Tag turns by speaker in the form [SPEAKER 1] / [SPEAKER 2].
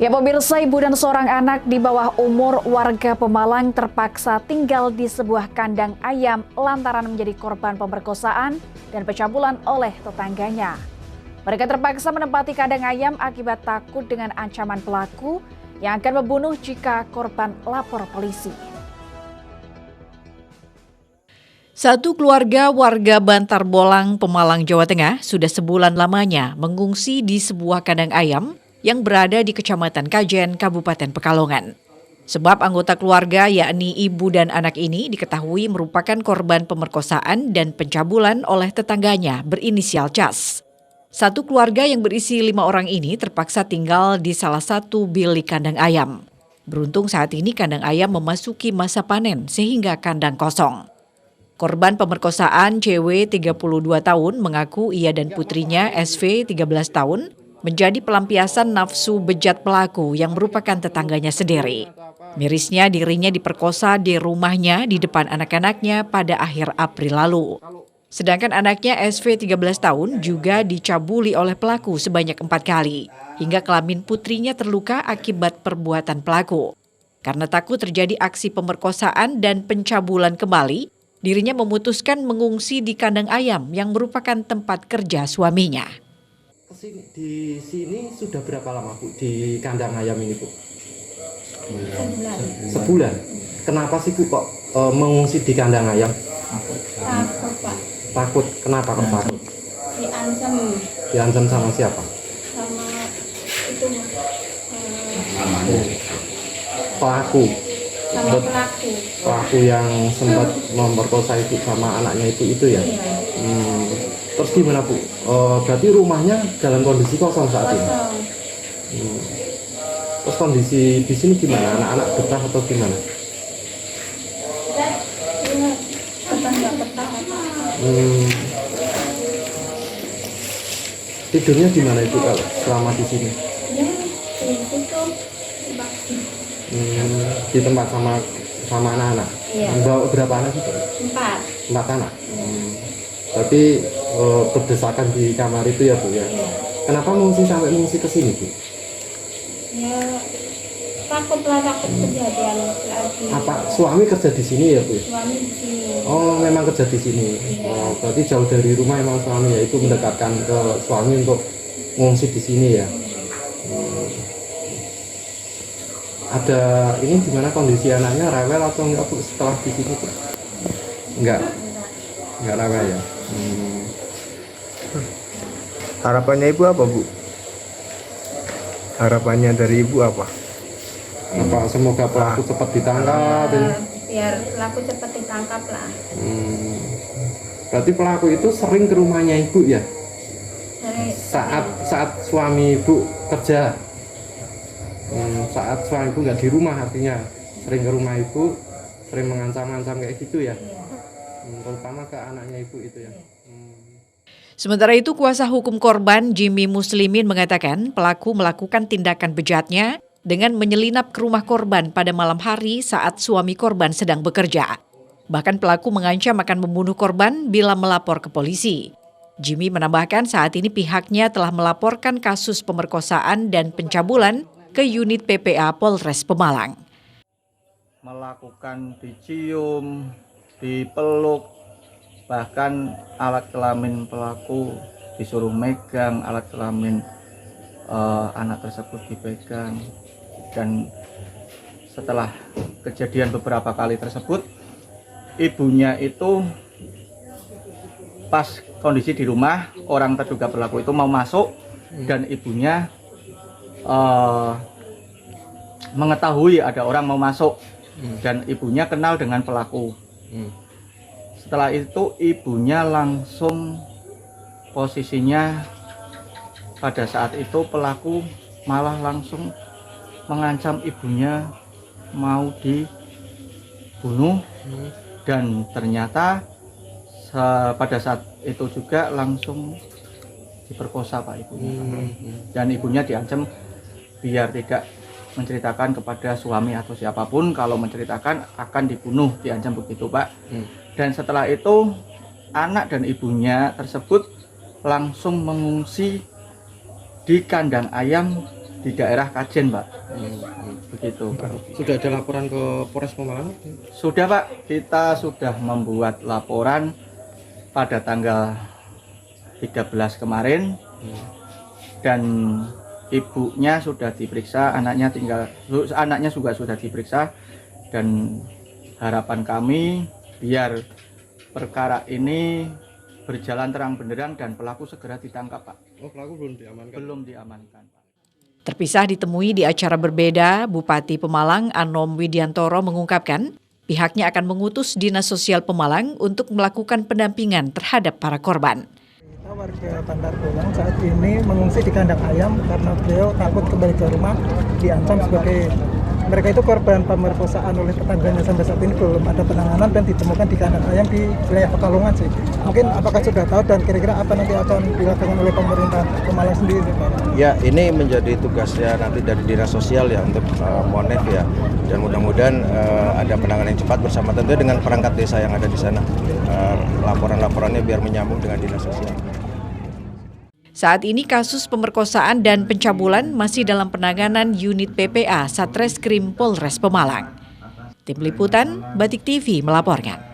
[SPEAKER 1] Ya pemirsa, ibu dan seorang anak di bawah umur warga Pemalang terpaksa tinggal di sebuah kandang ayam lantaran menjadi korban pemerkosaan dan pencabulan oleh tetangganya. Mereka terpaksa menempati kandang ayam akibat takut dengan ancaman pelaku yang akan membunuh jika korban lapor polisi.
[SPEAKER 2] Satu keluarga warga Bantar Bolang, Pemalang, Jawa Tengah sudah sebulan lamanya mengungsi di sebuah kandang ayam yang berada di Kecamatan Kajen, Kabupaten Pekalongan. Sebab anggota keluarga yakni ibu dan anak ini diketahui merupakan korban pemerkosaan dan pencabulan oleh tetangganya berinisial Cas. Satu keluarga yang berisi 5 orang ini terpaksa tinggal di salah satu bilik kandang ayam. Beruntung saat ini kandang ayam memasuki masa panen sehingga kandang kosong. Korban pemerkosaan cewek 32 tahun mengaku ia dan putrinya SV 13 tahun menjadi pelampiasan nafsu bejat pelaku yang merupakan tetangganya sendiri. Mirisnya dirinya diperkosa di rumahnya di depan anak-anaknya pada akhir April lalu. Sedangkan anaknya SV 13 tahun juga dicabuli oleh pelaku sebanyak 4 kali, hingga kelamin putrinya terluka akibat perbuatan pelaku. Karena takut terjadi aksi pemerkosaan dan pencabulan kembali, dirinya memutuskan mengungsi di kandang ayam yang merupakan tempat kerja suaminya.
[SPEAKER 3] Di sini sudah berapa lama Bu di kandang ayam ini Bu? Sebulan. Kenapa sih Bu kok mengungsi di kandang ayam?
[SPEAKER 4] Takut Pak.
[SPEAKER 3] Takut. Kenapa kok takut?
[SPEAKER 4] Diancam.
[SPEAKER 3] Diancam sama siapa?
[SPEAKER 4] Sama itu
[SPEAKER 3] Pelaku.
[SPEAKER 4] sama pelaku.
[SPEAKER 3] Pelaku yang sempat memperkosa ibu sama anaknya itu ya. Terus gimana Bu? Berarti rumahnya dalam kondisi kosong saat ini. Terus kondisi di sini gimana? Anak-anak betah atau gimana?
[SPEAKER 4] Betah.
[SPEAKER 3] Tidurnya gimana Ibu kalau selama di sini?
[SPEAKER 4] Ya, itu tuh
[SPEAKER 3] Di tempat sama anak-anak.
[SPEAKER 4] Iya.
[SPEAKER 3] Bawa berapa anak itu? 4 anak. Berarti berdesakan di kamar itu ya Bu ya.
[SPEAKER 4] Iya.
[SPEAKER 3] Kenapa sampai mengungsi ke sini Bu?
[SPEAKER 4] Ya, takut kejadian lagi.
[SPEAKER 3] Apa suami kerja di sini ya Bu?
[SPEAKER 4] Suami di sini.
[SPEAKER 3] Oh, memang kerja di sini.
[SPEAKER 4] Iya.
[SPEAKER 3] Oh, berarti jauh dari rumah emang suami ya, itu mendekatkan ke suami untuk mengungsi di sini ya. Ada ini gimana kondisi anaknya, rewel atau enggak Bu setelah di sini Bu? Enggak rewel ya.
[SPEAKER 5] Harapannya Ibu apa Bu? Harapannya dari Ibu apa?
[SPEAKER 3] Apa semoga pelaku cepat ditangkap ya?
[SPEAKER 4] Biar pelaku cepat ditangkap lah.
[SPEAKER 3] Berarti pelaku itu sering ke rumahnya Ibu ya? Saat suami Ibu kerja. Saat suami Ibu nggak di rumah artinya sering ke rumah Ibu, sering mengancam-ancam kayak gitu ya? Terutama ke anaknya Ibu itu ya.
[SPEAKER 2] Sementara itu, kuasa hukum korban Jimmy Muslimin mengatakan pelaku melakukan tindakan bejatnya dengan menyelinap ke rumah korban pada malam hari saat suami korban sedang bekerja. Bahkan pelaku mengancam akan membunuh korban bila melapor ke polisi. Jimmy menambahkan saat ini pihaknya telah melaporkan kasus pemerkosaan dan pencabulan ke unit PPA Polres Pemalang.
[SPEAKER 6] Melakukan dicium, dipeluk, bahkan alat kelamin pelaku disuruh megang, alat kelamin anak tersebut dipegang. Dan setelah kejadian beberapa kali tersebut, ibunya itu pas kondisi di rumah, orang terduga pelaku itu mau masuk dan ibunya mengetahui ada orang mau masuk dan ibunya kenal dengan pelaku. Setelah itu ibunya langsung posisinya pada saat itu pelaku malah langsung mengancam ibunya mau dibunuh dan ternyata pada saat itu juga langsung diperkosa Pak ibunya. Dan ibunya diancam biar tidak menceritakan kepada suami atau siapapun, kalau menceritakan akan dibunuh, diancam begitu Pak. Dan setelah itu anak dan ibunya tersebut langsung mengungsi di kandang ayam di daerah Kajen, Pak. Begitu, Pak.
[SPEAKER 3] Sudah ada laporan ke Polres Pemalang?
[SPEAKER 6] Sudah, Pak. Kita sudah membuat laporan pada tanggal 13 kemarin dan ibunya sudah diperiksa, anaknya juga sudah diperiksa, dan harapan kami biar perkara ini berjalan terang benderang dan pelaku segera ditangkap, Pak.
[SPEAKER 3] Oh, pelaku belum diamankan?
[SPEAKER 6] Belum diamankan, Pak.
[SPEAKER 2] Terpisah ditemui di acara berbeda, Bupati Pemalang Anom Widiantoro mengungkapkan pihaknya akan mengutus Dinas Sosial Pemalang untuk melakukan pendampingan terhadap para korban.
[SPEAKER 7] Kita warga Bantar Bolang saat ini mengungsi di kandang ayam karena beliau takut kembali ke rumah, diancam sebagai mereka itu korban pemerkosaan oleh tetangganya. Sampai saat ini belum ada penanganan dan ditemukan di kandang ayam di wilayah Pekalongan sih. Mungkin apakah sudah tahu dan kira-kira apa nanti akan dilakukan oleh pemerintah Pemalang sendiri, Pak?
[SPEAKER 5] Ya, ini menjadi tugasnya nanti dari Dinas Sosial ya untuk Monef ya. Dan mudah-mudahan ada penanganan yang cepat bersama tentunya dengan perangkat desa yang ada di sana. Laporan-laporannya biar menyambung dengan Dinas Sosial.
[SPEAKER 2] Saat ini kasus pemerkosaan dan pencabulan masih dalam penanganan unit PPA Satreskrim Polres Pemalang. Tim Liputan Batik TV melaporkan.